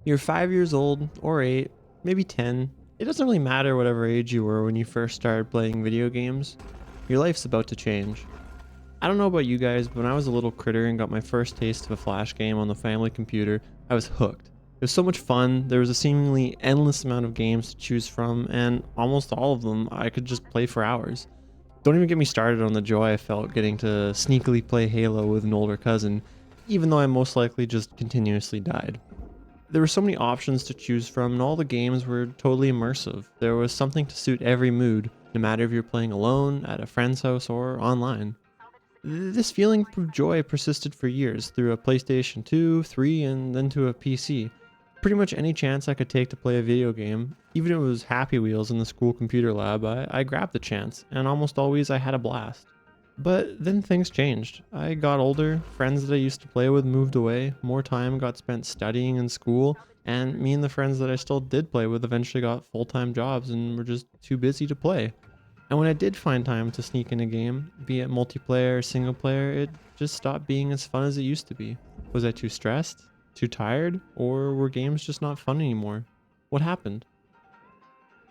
You're 5 years old, or 8, maybe 10. It doesn't really matter whatever age you were when you first started playing video games. Your life's about to change. I don't know about you guys, but when I was a little critter and got my first taste of a flash game on the family computer, I was hooked. It was so much fun, there was a seemingly endless amount of games to choose from, and almost all of them I could just play for hours. Don't even get me started on the joy I felt getting to sneakily play Halo with an older cousin, even though I most likely just continuously died. There were so many options to choose from, and all the games were totally immersive. There was something to suit every mood, no matter if you're playing alone, at a friend's house, or online. This feeling of joy persisted for years through a PlayStation 2, 3, and then to a PC. Pretty much any chance I could take to play a video game, even if it was Happy Wheels in the school computer lab, I grabbed the chance, and almost always I had a blast. But then things changed. I got older, friends that I used to play with moved away, more time got spent studying in school, and me and the friends that I still did play with eventually got full-time jobs and were just too busy to play. And when I did find time to sneak in a game, be it multiplayer or single player, it just stopped being as fun as it used to be. Was I too stressed? Too tired? Or were games just not fun anymore? What happened?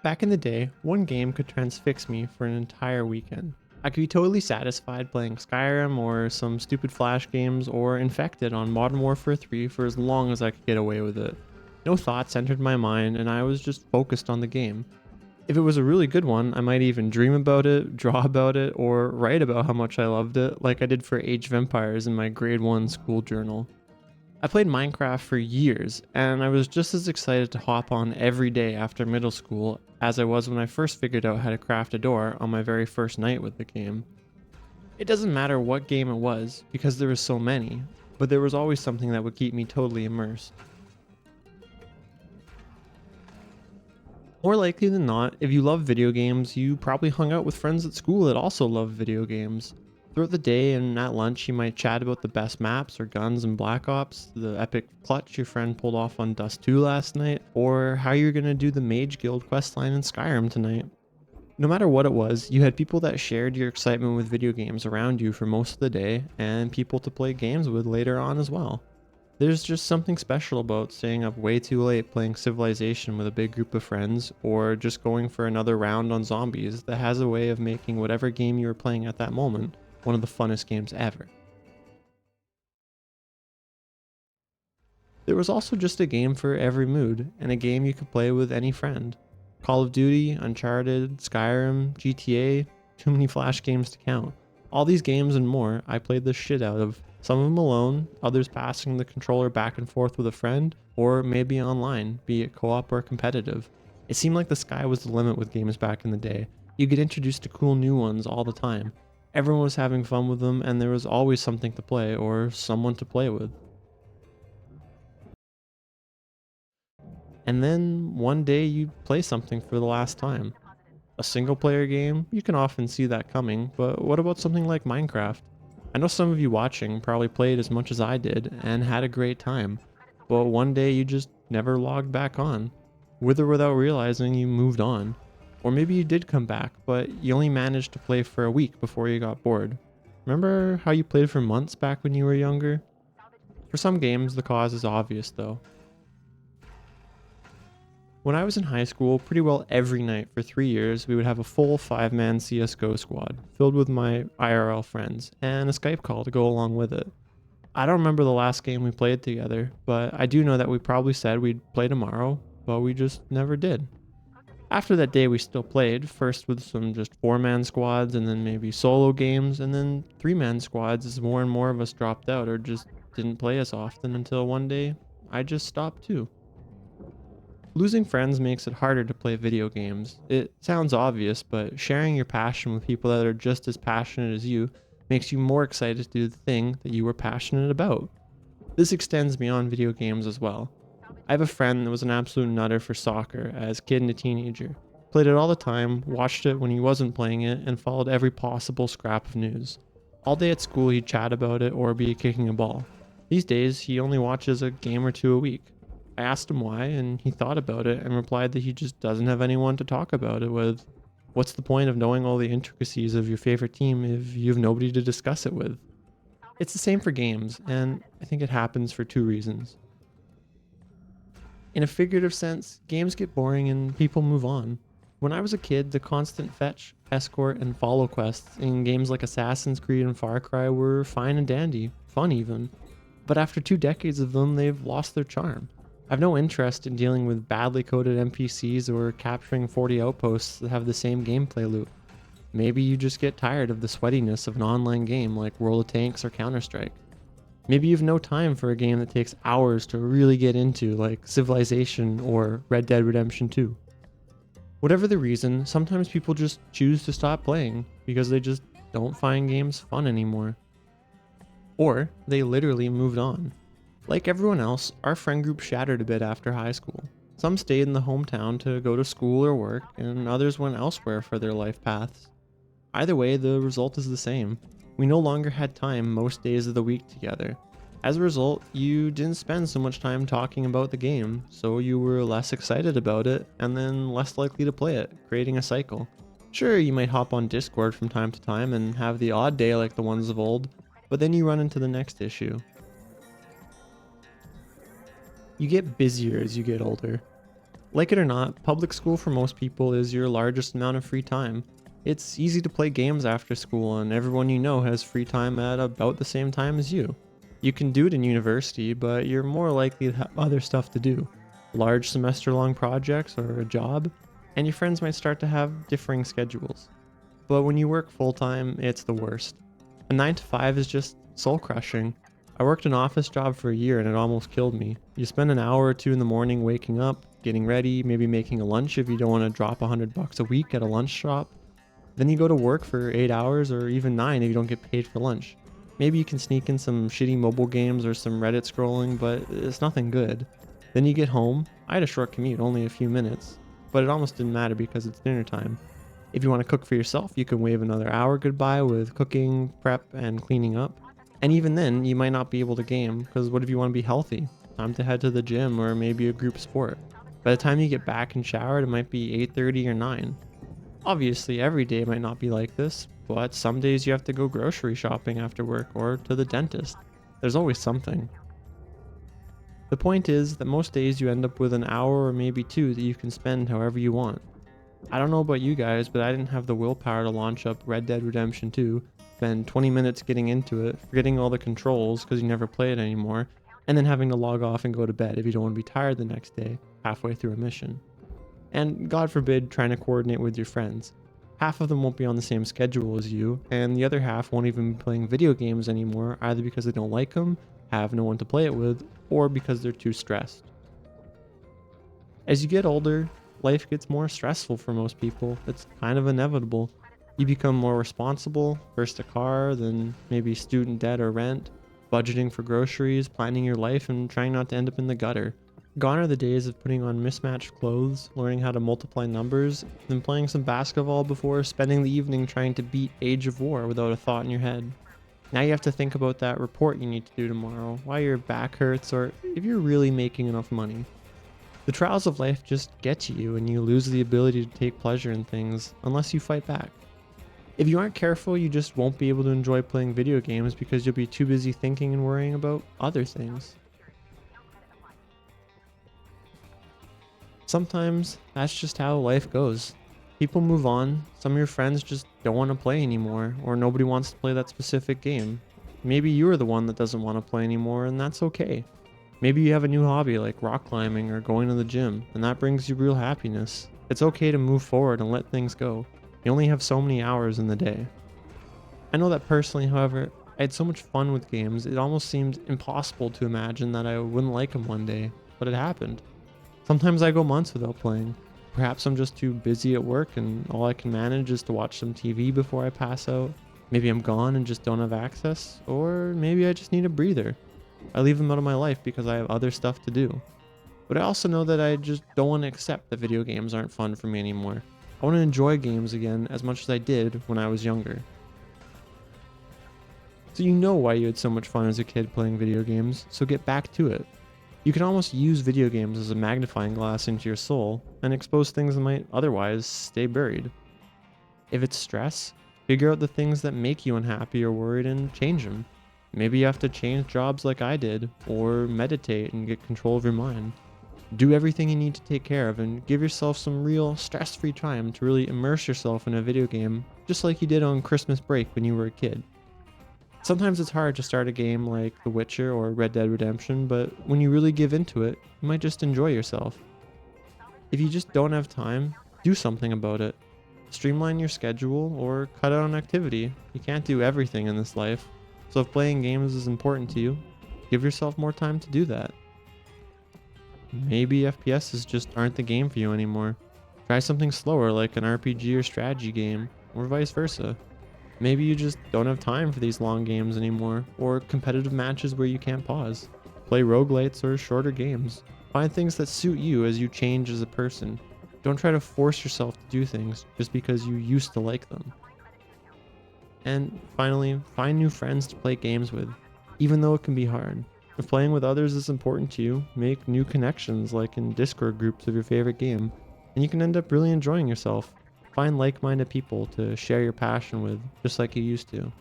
Back in the day, one game could transfix me for an entire weekend. I could be totally satisfied playing Skyrim or some stupid Flash games or Infected on Modern Warfare 3 for as long as I could get away with it. No thoughts entered my mind and I was just focused on the game. If it was a really good one, I might even dream about it, draw about it, or write about how much I loved it, like I did for Age of Empires in my grade 1 school journal. I played Minecraft for years, and I was just as excited to hop on every day after middle school as I was when I first figured out how to craft a door on my very first night with the game. It doesn't matter what game it was, because there were so many, but there was always something that would keep me totally immersed. More likely than not, if you love video games, you probably hung out with friends at school that also love video games. Throughout the day and at lunch, you might chat about the best maps or guns in Black Ops, the epic clutch your friend pulled off on Dust 2 last night, or how you're gonna do the Mage Guild questline in Skyrim tonight. No matter what it was, you had people that shared your excitement with video games around you for most of the day, and people to play games with later on as well. There's just something special about staying up way too late playing Civilization with a big group of friends, or just going for another round on zombies that has a way of making whatever game you were playing at that moment one of the funnest games ever. There was also just a game for every mood, and a game you could play with any friend. Call of Duty, Uncharted, Skyrim, GTA, too many Flash games to count. All these games and more, I played the shit out of. Some of them alone, others passing the controller back and forth with a friend, or maybe online, be it co-op or competitive. It seemed like the sky was the limit with games back in the day. You get introduced to cool new ones all the time. Everyone was having fun with them, and there was always something to play or someone to play with. And then one day you play something for the last time. A single player game, you can often see that coming, but what about something like Minecraft? I know some of you watching probably played as much as I did and had a great time, but one day you just never logged back on. With or without realizing you moved on. Or maybe you did come back, but you only managed to play for a week before you got bored. Remember how you played for months back when you were younger? For some games, the cause is obvious though. When I was in high school, pretty well every night for 3 years, we would have a full 5-man CSGO squad, filled with my IRL friends, and a Skype call to go along with it. I don't remember the last game we played together, but I do know that we probably said we'd play tomorrow, but we just never did. After that day, we still played, first with some just 4-man squads, and then maybe solo games, and then 3-man squads as more and more of us dropped out or just didn't play as often until one day I just stopped too. Losing friends makes it harder to play video games. It sounds obvious, but sharing your passion with people that are just as passionate as you makes you more excited to do the thing that you were passionate about. This extends beyond video games as well. I have a friend that was an absolute nutter for soccer as a kid and a teenager. Played it all the time, watched it when he wasn't playing it, and followed every possible scrap of news. All day at school he'd chat about it or be kicking a ball. These days he only watches a game or two a week. I asked him why, and he thought about it and replied that he just doesn't have anyone to talk about it with. What's the point of knowing all the intricacies of your favorite team if you have nobody to discuss it with? It's the same for games, and I think it happens for two reasons. In a figurative sense, games get boring and people move on. When I was a kid, the constant fetch, escort, and follow quests in games like Assassin's Creed and Far Cry were fine and dandy, fun even. But after 2 decades of them, they've lost their charm. I have no interest in dealing with badly coded NPCs or capturing 40 outposts that have the same gameplay loop. Maybe you just get tired of the sweatiness of an online game like World of Tanks or Counter-Strike. Maybe you have no time for a game that takes hours to really get into, like Civilization or Red Dead Redemption 2. Whatever the reason, sometimes people just choose to stop playing because they just don't find games fun anymore. Or they literally moved on. Like everyone else, our friend group shattered a bit after high school. Some stayed in the hometown to go to school or work, and others went elsewhere for their life paths. Either way, the result is the same. We no longer had time most days of the week together. As a result, you didn't spend so much time talking about the game, so you were less excited about it and then less likely to play it, creating a cycle. Sure, you might hop on Discord from time to time and have the odd day like the ones of old, but then you run into the next issue. You get busier as you get older. Like it or not, public school for most people is your largest amount of free time. It's easy to play games after school, and everyone you know has free time at about the same time as you. You can do it in university, but you're more likely to have other stuff to do, large semester-long projects or a job, and your friends might start to have differing schedules. But when you work full-time, it's the worst. A 9 to 5 is just soul-crushing. I worked an office job for a year and it almost killed me. You spend an hour or two in the morning waking up, getting ready, maybe making a lunch if you don't want to drop $100 a week at a lunch shop. Then you go to work for 8 hours or even 9 if you don't get paid for lunch. Maybe you can sneak in some shitty mobile games or some Reddit scrolling, but it's nothing good. Then you get home. I had a short commute, only a few minutes, but it almost didn't matter because it's dinner time. If you want to cook for yourself, you can wave another hour goodbye with cooking, prep, and cleaning up. And even then, you might not be able to game, because what if you want to be healthy? Time to head to the gym or maybe a group sport. By the time you get back and showered, it might be 8:30 or 9. Obviously, every day might not be like this, but some days you have to go grocery shopping after work or to the dentist. There's always something. The point is that most days you end up with an hour or maybe 2 that you can spend however you want. I don't know about you guys, but I didn't have the willpower to launch up Red Dead Redemption 2, spend 20 minutes getting into it, forgetting all the controls because you never play it anymore, and then having to log off and go to bed if you don't want to be tired the next day, halfway through a mission. And God forbid trying to coordinate with your friends. Half of them won't be on the same schedule as you, and the other half won't even be playing video games anymore, either because they don't like them, have no one to play it with, or because they're too stressed. As you get older, life gets more stressful for most people. It's kind of inevitable. You become more responsible, first a car, then maybe student debt or rent, budgeting for groceries, planning your life, and trying not to end up in the gutter. Gone are the days of putting on mismatched clothes, learning how to multiply numbers, then playing some basketball before spending the evening trying to beat Age of War without a thought in your head. Now you have to think about that report you need to do tomorrow, why your back hurts, or if you're really making enough money. The trials of life just get to you and you lose the ability to take pleasure in things unless you fight back. If you aren't careful, you just won't be able to enjoy playing video games because you'll be too busy thinking and worrying about other things. Sometimes that's just how life goes. People move on, some of your friends just don't want to play anymore, or nobody wants to play that specific game. Maybe you're the one that doesn't want to play anymore, and that's okay. Maybe you have a new hobby like rock climbing or going to the gym, and that brings you real happiness. It's okay to move forward and let things go. You only have so many hours in the day. I know that personally, however, I had so much fun with games, it almost seemed impossible to imagine that I wouldn't like them one day, but it happened. Sometimes I go months without playing. Perhaps I'm just too busy at work and all I can manage is to watch some TV before I pass out. Maybe I'm gone and just don't have access, or maybe I just need a breather. I leave them out of my life because I have other stuff to do. But I also know that I just don't want to accept that video games aren't fun for me anymore. I want to enjoy games again as much as I did when I was younger. So you know why you had so much fun as a kid playing video games, so get back to it. You can almost use video games as a magnifying glass into your soul and expose things that might otherwise stay buried. If it's stress, figure out the things that make you unhappy or worried and change them. Maybe you have to change jobs like I did, or meditate and get control of your mind. Do everything you need to take care of and give yourself some real stress-free time to really immerse yourself in a video game, just like you did on Christmas break when you were a kid. Sometimes it's hard to start a game like The Witcher or Red Dead Redemption, but when you really give into it, you might just enjoy yourself. If you just don't have time, do something about it. Streamline your schedule or cut out an activity. You can't do everything in this life. So if playing games is important to you, give yourself more time to do that. Maybe FPSs just aren't the game for you anymore. Try something slower like an RPG or strategy game, or vice versa. Maybe you just don't have time for these long games anymore, or competitive matches where you can't pause. Play roguelites or shorter games. Find things that suit you as you change as a person. Don't try to force yourself to do things just because you used to like them. And finally, find new friends to play games with, even though it can be hard. If playing with others is important to you, make new connections like in Discord groups of your favorite game, and you can end up really enjoying yourself. Find like-minded people to share your passion with, just like you used to.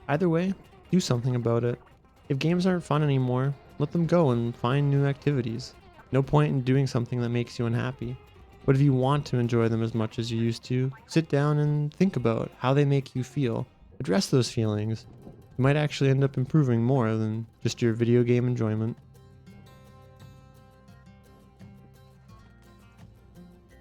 Either way, do something about it. If games aren't fun anymore, let them go and find new activities. No point in doing something that makes you unhappy. But if you want to enjoy them as much as you used to, sit down and think about how they make you feel. Address those feelings. You might actually end up improving more than just your video game enjoyment.